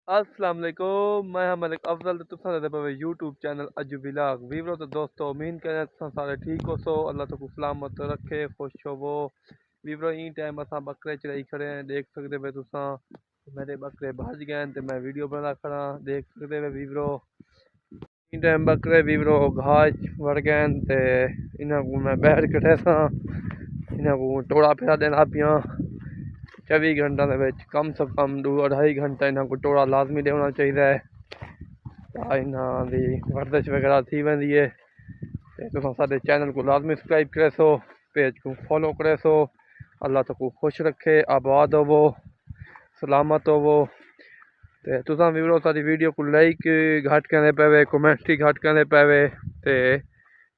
السلام علیکم، میں ہاں ملک افضل تو تساں دے پے یوٹیوب چینل اجو ولاگ ویورو تو دوستو امین کریں تساں سارے ٹھیک ہو سو اللہ تو کو سلامت رکھے خوش ہوو ویورو این ٹائم اساں بکرے چرائی کھڑے ہیں دیکھ سکدے پے تساں میرے بکرے بھج گئے ہیں تے میں ویڈیو بنا کھڑا دیکھ سکدے پے ویورو این ٹائم بکرے ویورو گھاج وڑ گئے ہیں تے انہاں کو میں بیٹھ کھڑے ساں انہاں کو ٹوڑا پھرا دینا پیاں 24 گھنٹہ دے وچ کم سے کم 2-2.5 گھنٹہ انہاں کو ٹوڑا لازمی دینا چاہیے تا انہاں دی ورزش وغیرہ تھی ویندی ہے تے تساں ساڈے چینل کو لازمی سبسکرائب کرے سو پیج کو فالو کرے سو اللہ تکو خوش رکھے آباد ہوو سلامت ہوو تے تساں ویورو ساری ویڈیو کو لائک گھٹ کرنے پے کمنٹ ہی گھٹ کرنے پے تے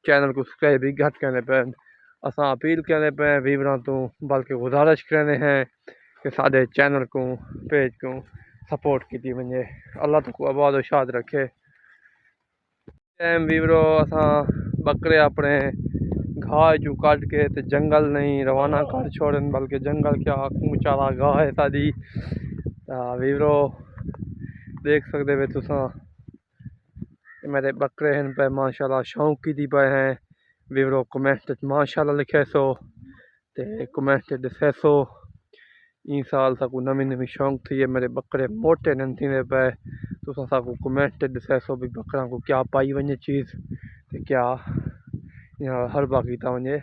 چینل کو سبسکرائب بھی گھٹ کرنے پے اساں اپیل کرنے پے ویوراں تو بلکہ گزارش کرنے ہیں کہ سارے چینل کو پیج کو سپورٹ کی ونجے اللہ تکو آباد و شاد رکھے ٹائم ویورو اساں بکرے اپنے گھاہ جو کٹ کے تے جنگل نہیں روانہ کر چھوڑن بلکہ جنگل کیا چارا گاہ ہے ساری ویورو دیکھ سکدے وے تساں میرے بکرے ہیں پہ ماشاءاللہ شوق کی دی پے ہیں ویورو کمنٹ ماشاءاللہ لکھے سو تے کمنٹ دسے سو این سال ساکو نمی نمی شوق تھی ہے میرے بکرے موٹے نن تھیندے پے تساں ساکو کمنٹ دسے سو بھی بکراں کو کیا پائی ونجے چیز تے کیا ہر باقی تا ونجے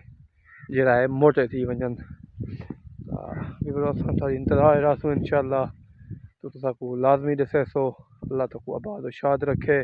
جڑا ہے موٹے تھی ونجن ویورو اساں تا انتظار راسوں انشاءاللہ تو تساں کو لازمی دسے سو اللہ تکو آباد و شاد رکھے